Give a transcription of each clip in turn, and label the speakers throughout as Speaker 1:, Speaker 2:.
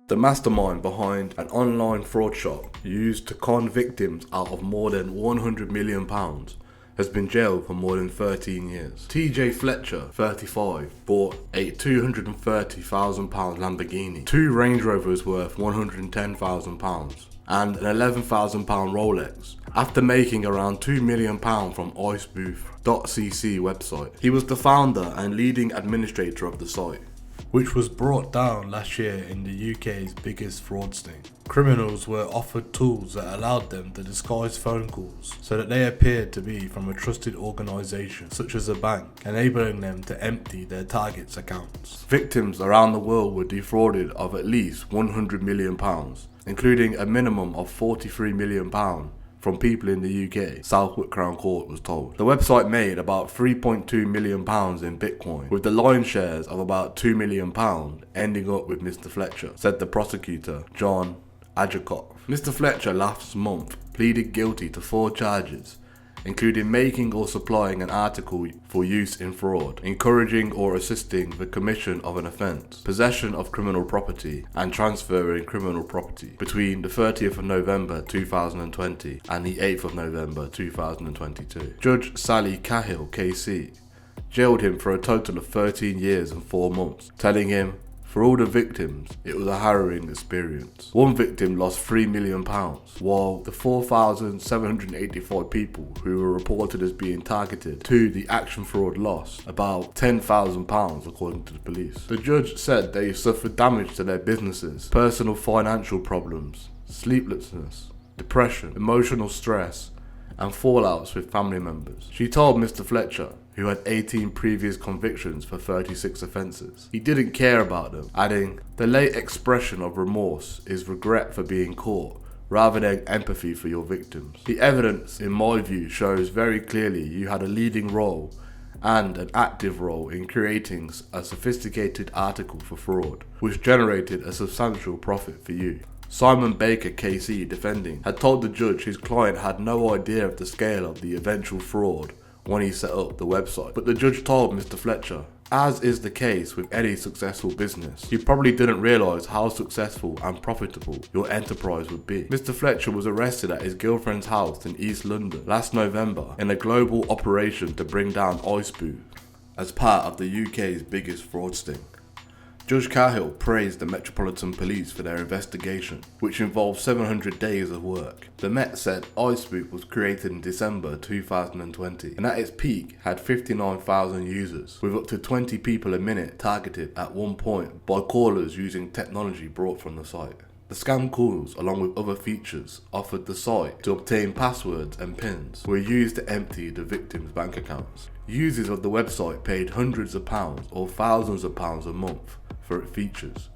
Speaker 1: The mastermind behind an online fraud shop used to con victims out of more than £100 million has been jailed for more than 13 years. Tejay Fletcher, 35, bought a £230,000 Lamborghini, 2 Range Rovers worth £110,000, and an £11,000 Rolex after making around £2 million from iSpoof.cc website. He was the founder and leading administrator of the site, which was brought down last year in the UK's biggest fraud sting. Criminals were offered tools that allowed them to disguise phone calls so that they appeared to be from a trusted organisation such as a bank, enabling them to empty their targets' accounts. Victims around the world were defrauded of at least £100 million, including a minimum of £43 million from people in the UK, Southwark Crown Court was told. The website made about £3.2 million in Bitcoin, with the lion's shares of about £2 million ending up with Mr. Fletcher, said the prosecutor, John Adjacott. Mr. Fletcher last month pleaded guilty to 4 charges, including making or supplying an article for use in fraud, encouraging or assisting the commission of an offence, possession of criminal property, and transferring criminal property between the 30th of November 2020 and the 8th of November 2022. Judge Sally Cahill, KC, jailed him for a total of 13 years and 4 months, telling him, "For all the victims, it was a harrowing experience. One victim lost £3 million, while the 4,785 people who were reported as being targeted to the action fraud lost about £10,000 according to the police." The judge said they suffered damage to their businesses, personal financial problems, sleeplessness, depression, emotional stress, and fallouts with family members. She told Mr. Fletcher, who had 18 previous convictions for 36 offences, he didn't care about them, adding, "The late expression of remorse is regret for being caught, rather than empathy for your victims. The evidence, in my view, shows very clearly you had a leading role and an active role in creating a sophisticated article for fraud, which generated a substantial profit for you." Simon Baker, KC, defending, had told the judge his client had no idea of the scale of the eventual fraud when he set up the website. But the judge told Mr. Fletcher, as is the case with any successful business, you probably didn't realise how successful and profitable your enterprise would be. Mr. Fletcher was arrested at his girlfriend's house in East London last November in a global operation to bring down iSpoof as part of the UK's biggest fraud sting. Judge Cahill praised the Metropolitan Police for their investigation, which involved 700 days of work. The Met said iSpoof was created in December 2020 and at its peak had 59,000 users, with up to 20 people a minute targeted at one point by callers using technology brought from the site. The scam calls, along with other features offered the site to obtain passwords and pins, were used to empty the victims' bank accounts. Users of the website paid hundreds of pounds or thousands of pounds a month for its features,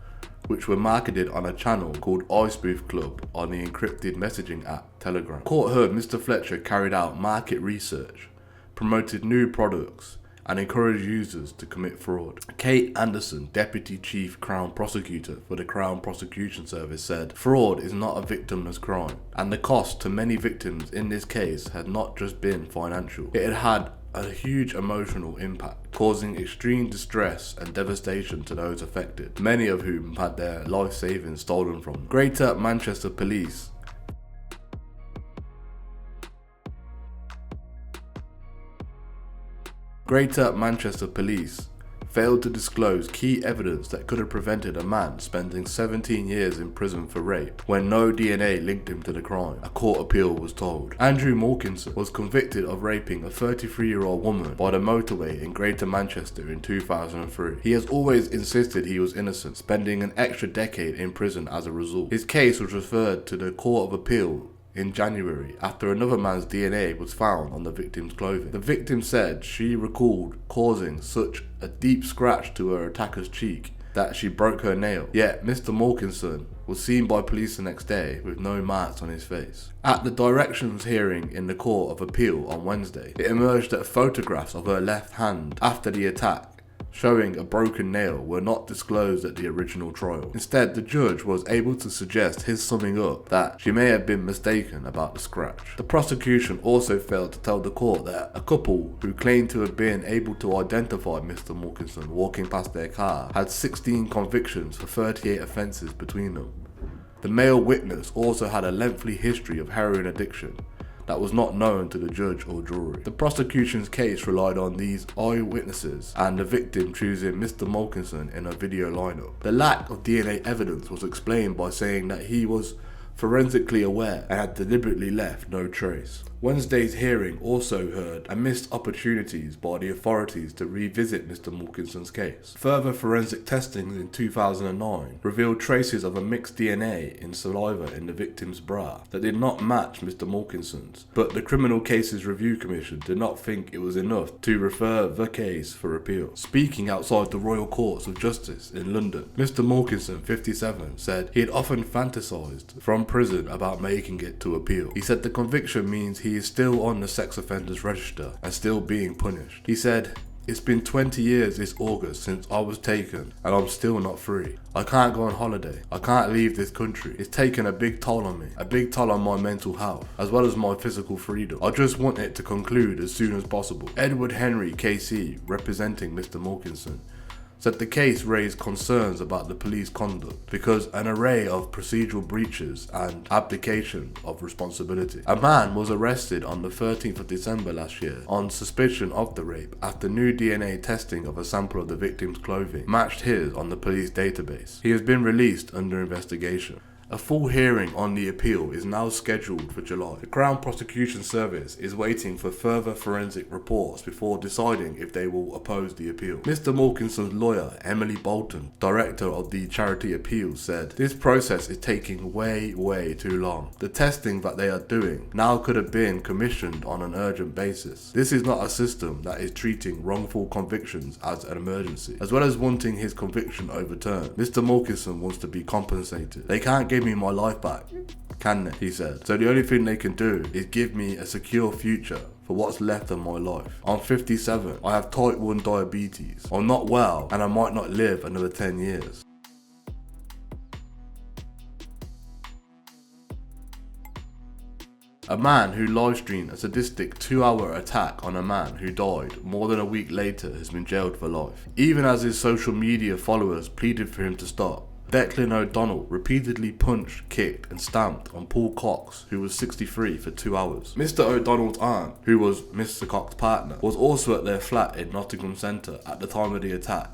Speaker 1: which were marketed on a channel called iSpoof Club on the encrypted messaging app Telegram. Court heard Mr. Fletcher carried out market research, promoted new products, and encouraged users to commit fraud. Kate Anderson, Deputy Chief Crown Prosecutor for the Crown Prosecution Service, said, "Fraud is not a victimless crime, and the cost to many victims in this case had not just been financial. It had had a huge emotional impact, causing extreme distress and devastation to those affected, many of whom had their life savings stolen from them." Greater Manchester Police failed to disclose key evidence that could have prevented a man spending 17 years in prison for rape when no DNA linked him to the crime, a court appeal was told. Andrew Malkinson was convicted of raping a 33-year-old woman by the motorway in Greater Manchester in 2003. He has always insisted he was innocent, spending an extra decade in prison as a result. His case was referred to the Court of Appeal in January after another man's DNA was found on the victim's clothing. The victim said she recalled causing such a deep scratch to her attacker's cheek that she broke her nail. Yet Mr. Malkinson was seen by police the next day with no marks on his face. At the directions hearing in the Court of Appeal on Wednesday, it emerged that photographs of her left hand after the attack showing a broken nail were not disclosed at the original trial. Instead, the judge was able to suggest his summing up that she may have been mistaken about the scratch. The prosecution also failed to tell the court that a couple who claimed to have been able to identify Mr. Malkinson walking past their car had 16 convictions for 38 offences between them. The male witness also had a lengthy history of heroin addiction that was not known to the judge or jury. The prosecution's case relied on these eyewitnesses and the victim choosing Mr. Malkinson in a video lineup. The lack of DNA evidence was explained by saying that he was forensically aware and had deliberately left no trace. Wednesday's hearing also heard and missed opportunities by the authorities to revisit Mr. Malkinson's case. Further forensic testing in 2009 revealed traces of a mixed DNA in saliva in the victim's bra that did not match Mr. Malkinson's, but the Criminal Cases Review Commission did not think it was enough to refer the case for appeal. Speaking outside the Royal Courts of Justice in London, Mr. Malkinson, 57, said he had often fantasised from prison about making it to appeal. He said the conviction means he is still on the sex offenders register and still being punished. He said, "It's been 20 years this August since I was taken and I'm still not free. I can't go on holiday. I can't leave this country. It's taken a big toll on me, a big toll on my mental health, as well as my physical freedom. I just want it to conclude as soon as possible." Edward Henry KC, representing Mr. Malkinson, said the case raised concerns about the police conduct because an array of procedural breaches and abdication of responsibility. A man was arrested on the 13th of December last year on suspicion of the rape after new DNA testing of a sample of the victim's clothing matched his on the police database. He has been released under investigation. A full hearing on the appeal is now scheduled for July. The Crown Prosecution Service is waiting for further forensic reports before deciding if they will oppose the appeal. Mr. Malkinson's lawyer, Emily Bolton, director of the charity appeals, said, "This process is taking way too long. The testing that they are doing now could have been commissioned on an urgent basis. This is not a system that is treating wrongful convictions as an emergency." As well as wanting his conviction overturned, Mr. Malkinson wants to be compensated. "They can't give me my life back, can they?" he said. "So the only thing they can do is give me a secure future for what's left of my life. I'm 57, I have type 1 diabetes, I'm not well, and I might not live another 10 years. A man who livestreamed a sadistic 2-hour attack on a man who died more than a week later has been jailed for life, even as his social media followers pleaded for him to stop. Declan O'Donnell repeatedly punched, kicked and stamped on Paul Cox, who was 63, for 2 hours. Mr. O'Donnell's aunt, who was Mr. Cox's partner, was also at their flat in Nottingham Centre at the time of the attack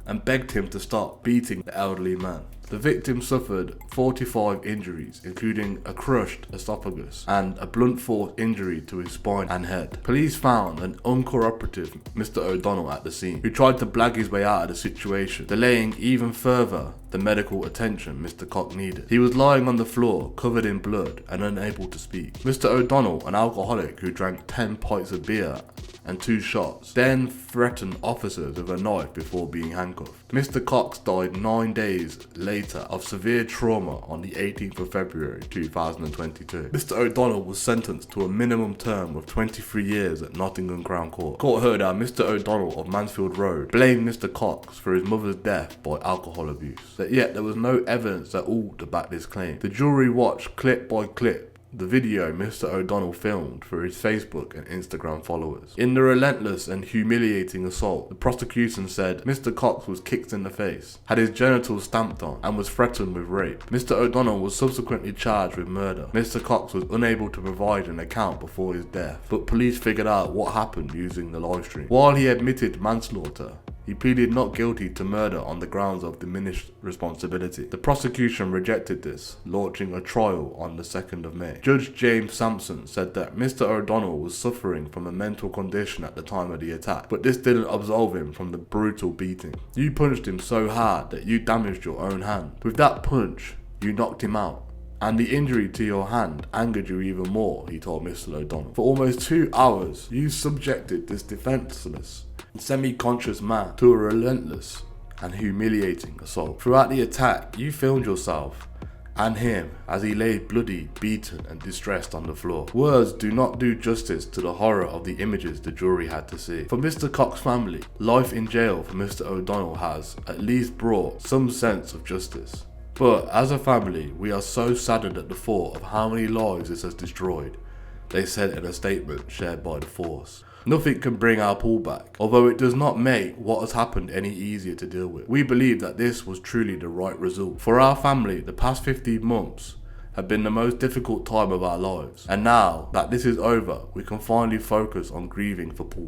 Speaker 1: and begged him to stop beating the elderly man. The victim suffered 45 injuries, including a crushed esophagus and a blunt force injury to his spine and head. Police found an uncooperative Mr. O'Donnell at the scene, who tried to blag his way out of the situation, delaying even further the medical attention Mr. Cox needed. He was lying on the floor, covered in blood and unable to speak. Mr. O'Donnell, an alcoholic who drank 10 pints of beer and 2 shots, then threatened officers with a knife before being handcuffed. Mr. Cox died 9 days later of severe trauma on the 18th of February 2022. Mr. O'Donnell was sentenced to a minimum term of 23 years at Nottingham Crown Court. Court heard how Mr. O'Donnell of Mansfield Road blamed Mr. Cox for his mother's death by alcohol abuse, but yet there was no evidence at all to back this claim. The jury watched clip by clip the video Mr. O'Donnell filmed for his Facebook and Instagram followers. In the relentless and humiliating assault, the prosecution said Mr. Cox was kicked in the face, had his genitals stamped on, and was threatened with rape. Mr. O'Donnell was subsequently charged with murder. Mr. Cox was unable to provide an account before his death, but police figured out what happened using the livestream. While he admitted manslaughter, he pleaded not guilty to murder on the grounds of diminished responsibility. The prosecution rejected this, launching a trial on the 2nd of May. Judge James Sampson said that Mr. O'Donnell was suffering from a mental condition at the time of the attack, but this didn't absolve him from the brutal beating. "You punched him so hard that you damaged your own hand. With that punch, you knocked him out. And the injury to your hand angered you even more," he told Mr. O'Donnell. "For almost 2 hours, you subjected this defenseless and semi-conscious man to a relentless and humiliating assault. Throughout the attack, you filmed yourself and him as he lay bloody, beaten and distressed on the floor. Words do not do justice to the horror of the images the jury had to see. For Mr. Cox's family, life in jail for Mr. O'Donnell has at least brought some sense of justice. But as a family, we are so saddened at the thought of how many lives this has destroyed, they said in a statement shared by the force. Nothing can bring our Paul back, although it does not make what has happened any easier to deal with. We believe that this was truly the right result. For our family, the past 15 months have been the most difficult time of our lives, and now that this is over, we can finally focus on grieving for Paul.